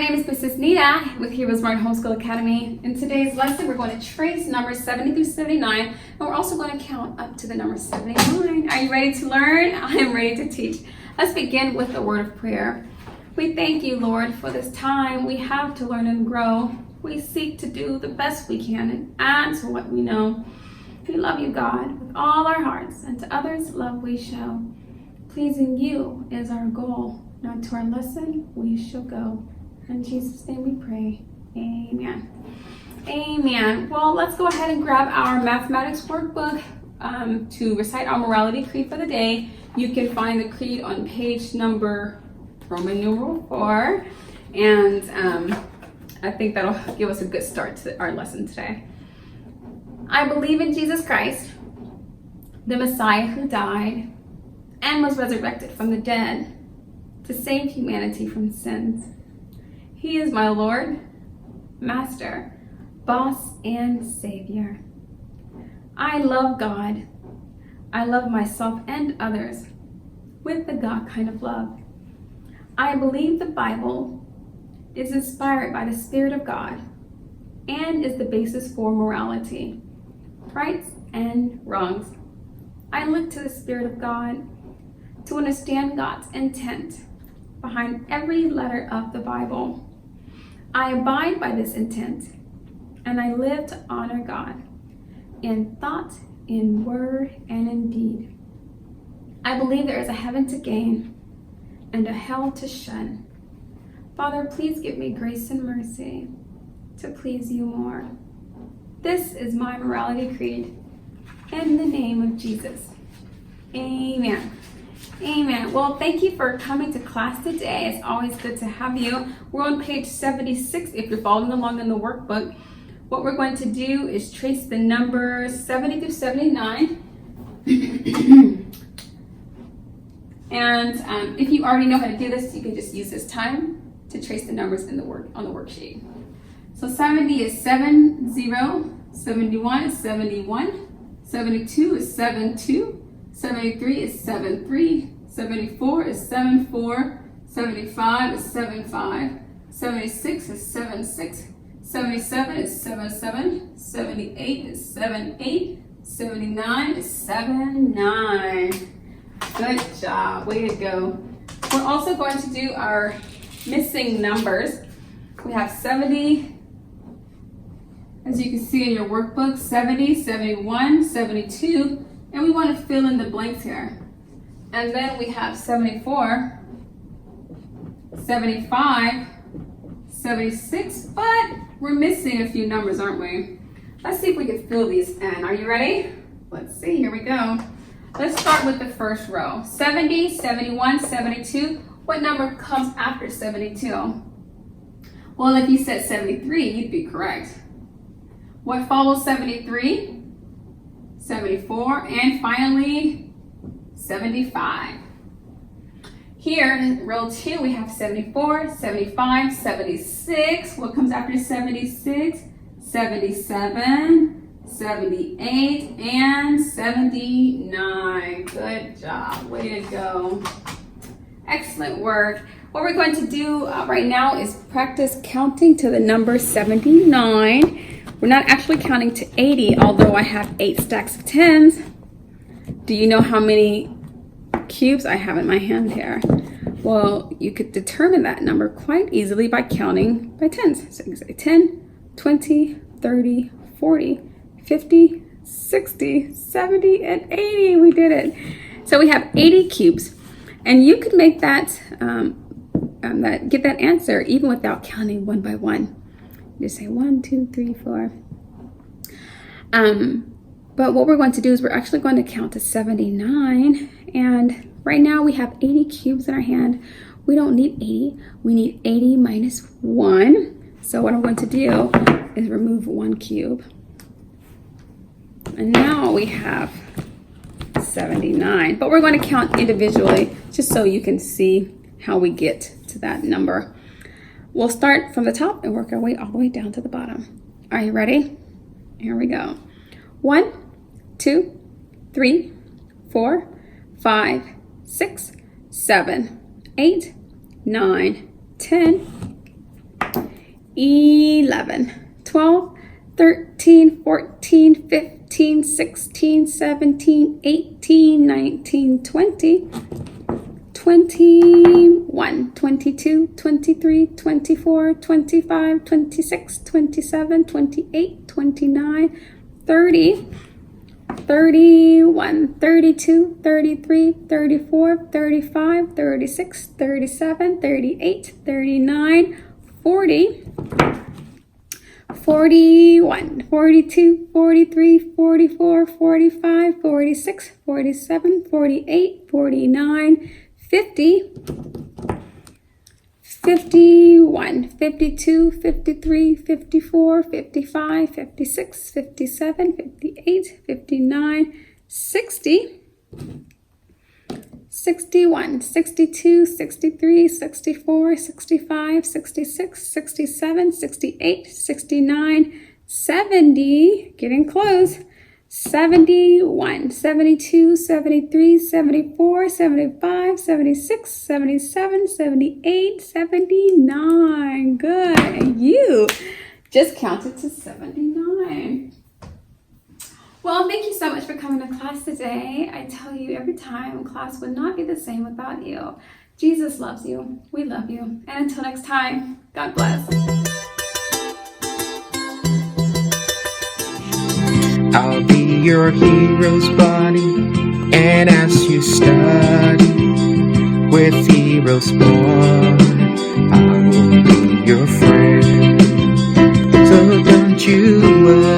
name is Mrs. Nita with Heroes Smart Homeschool Academy. In today's lesson, we're going to trace numbers 70 through 79, and we're also going to count up to the number 79. Are you ready to learn? I am ready to teach. Let's begin with a word of prayer. We thank you, Lord, for this time we have to learn and grow. We seek to do the best we can and add to what we know. We love you, God, with all our hearts, and to others, love we show. Pleasing you is our goal. Now to our lesson we shall go. In Jesus' name we pray. Amen. Amen. Well, let's go ahead and grab our mathematics workbook to recite our morality creed for the day. You can find the creed on page number Roman numeral 4. And I think that'll give us a good start to our lesson today. I believe in Jesus Christ, the Messiah who died and was resurrected from the dead to save humanity from sins. He is my Lord, Master, Boss, and Savior. I love God. I love myself and others with the God kind of love. I believe the Bible is inspired by the Spirit of God and is the basis for morality, rights and wrongs. I look to the Spirit of God to understand God's intent behind every letter of the Bible. I abide by this intent, and I live to honor God in thought, in word, and in deed. I believe there is a heaven to gain and a hell to shun. Father, please give me grace and mercy to please you more. This is my morality creed in the name of Jesus. Amen. Amen. Well, thank you for coming to class today. It's always good to have you. We're on page 76 if you're following along in the workbook. What we're going to do is trace the numbers 70 through 79. And if you already know how to do this, you can just use this time to trace the numbers on the worksheet. So 70 is 70, 71 is 71, 72 is 72, 73 is 73, 74 is 74, 75 is 75, 76 is 76, 77 is 77, 78 is 78, 79 is 79. Good job, way to go. We're also going to do our missing numbers. We have 70, as you can see in your workbook, 70, 71, 72, and we want to fill in the blanks here. And then we have 74, 75, 76, but we're missing a few numbers, aren't we? Let's see if we can fill these in. Are you ready? Let's see, here we go. Let's start with the first row. 70, 71, 72. What number comes after 72? Well, if you said 73, you'd be correct. What follows 73? 74, and finally 75. Here in row 2, we have 74, 75, 76. What comes after 76? 77, 78, and 79. Good job. Way to go. Excellent work. What we're going to do right now is practice counting to the number 79. We're not actually counting to 80, although I have 8 stacks of 10s. Do you know how many cubes I have in my hand here? Well, you could determine that number quite easily by counting by 10s. So you can say 10, 20, 30, 40, 50, 60, 70, and 80. We did it. So we have 80 cubes. And you could make that, get that answer even without counting one by one. Just say 1, 2, 3, 4. But what we're going to do is we're actually going to count to 79. And right now we have 80 cubes in our hand. We don't need 80. We need 80 minus 1. So what I'm going to do is remove 1 cube. And now we have 79. But we're going to count individually just so you can see how we get to that number. We'll start from the top and work our way all the way down to the bottom. Are you ready? Here we go. 1, 2, 3, 4, 5, 6, 7, 8, 9, 10, 11, 12, 13, 14, 15, 16, 17, 18, 19, 20, 21, 22, 23, 24, 25, 26, 27, 28, 29, 30, 31, 32, 33, 34, 35, 36, 37, 38, 39, 40, 41, 42, 43, 44, 45, 46, 47, 48, 49, 50, 51, 52, 53, 54, 55, 56, 57, 58, 59, 60, 61, 62, 63, 64, 65, 66, 67, 68, 69, 70, getting close, 71, 72, 73, 74, 75, 76, 77, 78, 79. Good. You just counted to 79. Well, thank you so much for coming to class today. I tell you every time, class would not be the same without you. Jesus loves you. We love you. And until next time, God bless. I'll be your hero's buddy, and as you study with heroes born, I will be your friend. So don't you worry.